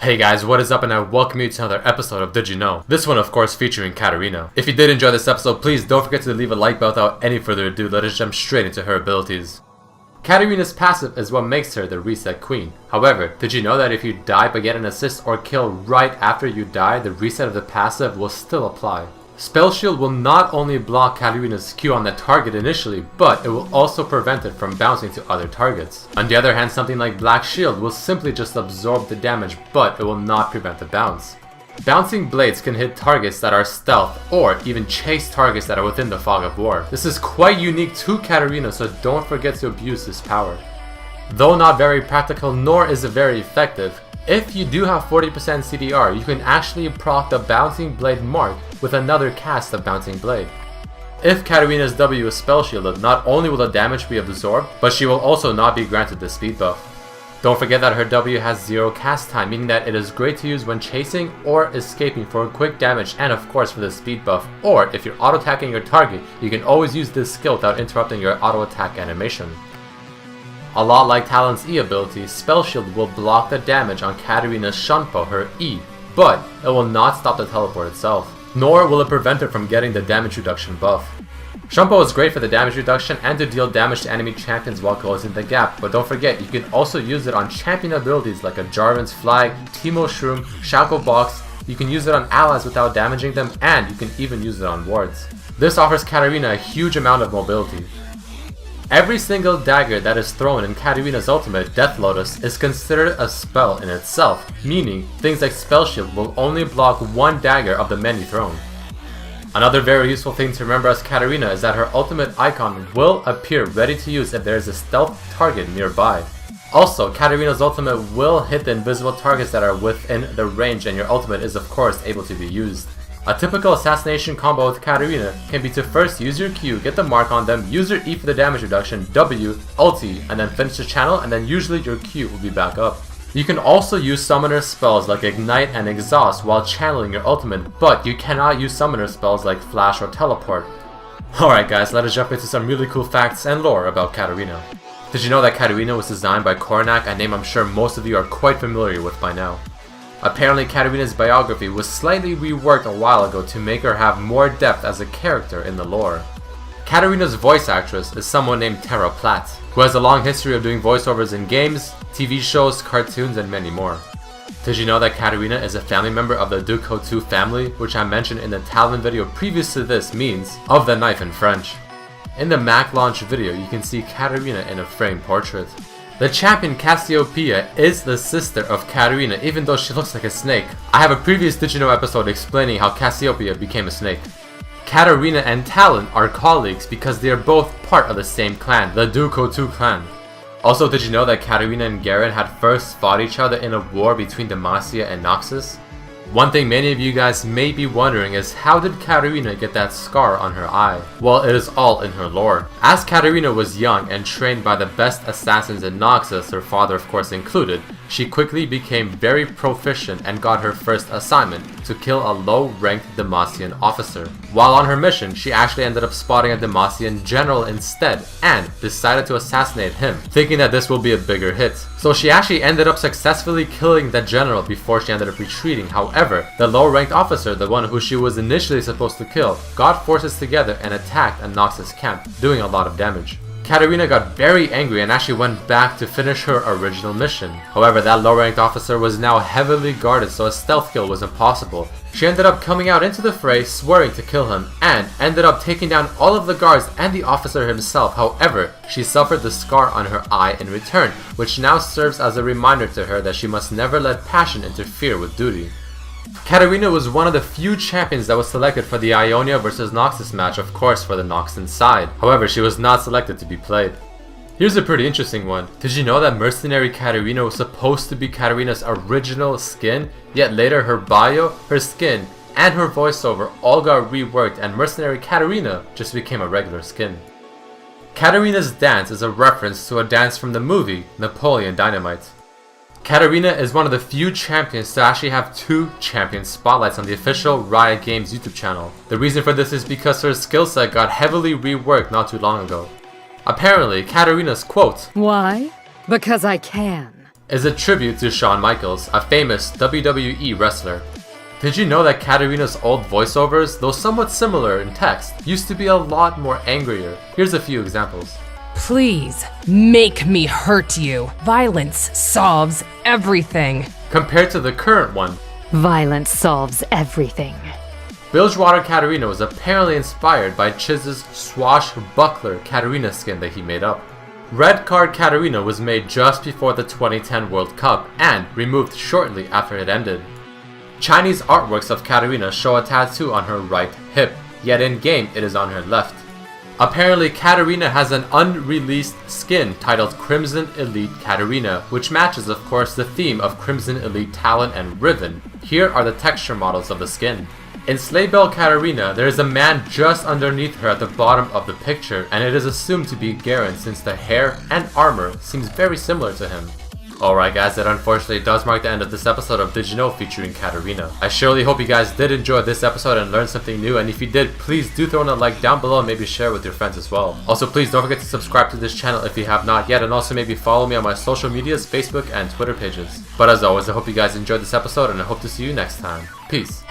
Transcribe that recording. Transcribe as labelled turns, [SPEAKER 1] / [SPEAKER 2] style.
[SPEAKER 1] Hey guys, what is up, and I welcome you to another episode of Did You Know? This one of course featuring Katarina. If you did enjoy this episode, please don't forget to leave a like, but without any further ado, let us jump straight into her abilities. Katarina's passive is what makes her the reset queen. However, did you know that if you die but get an assist or kill right after you die, the reset of the passive will still apply? Spell Shield will not only block Katarina's Q on the target initially, but it will also prevent it from bouncing to other targets. On the other hand, something like Black Shield will simply just absorb the damage, but it will not prevent the bounce. Bouncing blades can hit targets that are stealth, or even chase targets that are within the fog of war. This is quite unique to Katarina, so don't forget to abuse this power. Though not very practical, nor is it very effective, if you do have 40% CDR, you can actually proc the Bouncing Blade mark with another cast of Bouncing Blade. If Katarina's W is spell shielded, not only will the damage be absorbed, but she will also not be granted the speed buff. Don't forget that her W has 0 cast time, meaning that it is great to use when chasing or escaping for quick damage, and of course for the speed buff, or if you're auto-attacking your target, you can always use this skill without interrupting your auto-attack animation. A lot like Talon's E ability, Spell Shield will block the damage on Katarina's Shunpo, her E, but it will not stop the teleport itself, nor will it prevent her from getting the damage reduction buff. Shunpo is great for the damage reduction and to deal damage to enemy champions while closing the gap, but don't forget you can also use it on champion abilities like a Jarvan's Flag, Teemo Shroom, Shackle Box. You can use it on allies without damaging them, and you can even use it on wards. This offers Katarina a huge amount of mobility. Every single dagger that is thrown in Katarina's ultimate, Death Lotus, is considered a spell in itself, meaning things like Spell Shield will only block one dagger of the many thrown. Another very useful thing to remember as Katarina is that her ultimate icon will appear ready to use if there is a stealth target nearby. Also, Katarina's ultimate will hit the invisible targets that are within the range, and your ultimate is of course able to be used. A typical assassination combo with Katarina can be to first use your Q, get the mark on them, use your E for the damage reduction, W, ulti, and then finish the channel, and then usually your Q will be back up. You can also use summoner spells like Ignite and Exhaust while channeling your ultimate, but you cannot use summoner spells like Flash or Teleport. Alright guys, let us jump into some really cool facts and lore about Katarina. Did you know that Katarina was designed by Kornak, a name I'm sure most of you are quite familiar with by now? Apparently, Katarina's biography was slightly reworked a while ago to make her have more depth as a character in the lore. Katarina's voice actress is someone named Tara Platt, who has a long history of doing voiceovers in games, TV shows, cartoons, and many more. Did you know that Katarina is a family member of the Ducos family, which I mentioned in the Talon video previous to this, means of the knife in French? In the Mac launch video, you can see Katarina in a framed portrait. The champion Cassiopeia is the sister of Katarina, even though she looks like a snake. I have a previous Did You Know episode explaining how Cassiopeia became a snake. Katarina and Talon are colleagues because they are both part of the same clan, the Ducos clan. Also, did you know that Katarina and Garen had first fought each other in a war between Demacia and Noxus? One thing many of you guys may be wondering is how did Katarina get that scar on her eye? Well, it is all in her lore. As Katarina was young and trained by the best assassins in Noxus, her father of course included, she quickly became very proficient and got her first assignment to kill a low-ranked Demacian officer. While on her mission, she actually ended up spotting a Demacian general instead and decided to assassinate him, thinking that this will be a bigger hit. So she actually ended up successfully killing the general before she ended up retreating. However, the low-ranked officer, the one who she was initially supposed to kill, got forces together and attacked a Noxus camp, doing a lot of damage. Katarina got very angry and actually went back to finish her original mission. However, that low-ranked officer was now heavily guarded, so a stealth kill was impossible. She ended up coming out into the fray, swearing to kill him, and ended up taking down all of the guards and the officer himself. However, she suffered the scar on her eye in return, which now serves as a reminder to her that she must never let passion interfere with duty. Katarina was one of the few champions that was selected for the Ionia vs Noxus match, of course for the Noxan side. However, she was not selected to be played. Here's a pretty interesting one. Did you know that Mercenary Katarina was supposed to be Katarina's original skin, yet later her bio, her skin, and her voiceover all got reworked and Mercenary Katarina just became a regular skin? Katarina's dance is a reference to a dance from the movie Napoleon Dynamite. Katarina is one of the few champions to actually have 2 champion spotlights on the official Riot Games YouTube channel. The reason for this is because her skill set got heavily reworked not too long ago. Apparently, Katarina's quote,
[SPEAKER 2] "Why? Because I can,"
[SPEAKER 1] is a tribute to Shawn Michaels, a famous WWE wrestler. Did you know that Katarina's old voiceovers, though somewhat similar in text, used to be a lot more angrier? Here's a few examples.
[SPEAKER 2] Please, make me hurt you. Violence solves everything.
[SPEAKER 1] Compared to the current one,
[SPEAKER 3] Violence solves everything.
[SPEAKER 1] Bilgewater Katarina was apparently inspired by Chiz's swashbuckler Katarina skin that he made up. Red Card Katarina was made just before the 2010 World Cup and removed shortly after it ended. Chinese artworks of Katarina show a tattoo on her right hip, yet in-game it is on her left. Apparently Katarina has an unreleased skin titled Crimson Elite Katarina, which matches of course the theme of Crimson Elite Talon and Riven. Here are the texture models of the skin. In Sleigh Bell Katarina, there is a man just underneath her at the bottom of the picture, and it is assumed to be Garen since the hair and armor seems very similar to him. Alright guys, that unfortunately does mark the end of this episode of Did You Know featuring Katarina. I surely hope you guys did enjoy this episode and learn something new, and if you did, please do throw in a like down below and maybe share with your friends as well. Also please don't forget to subscribe to this channel if you have not yet, and also maybe follow me on my social medias, Facebook and Twitter pages. But as always, I hope you guys enjoyed this episode and I hope to see you next time. Peace.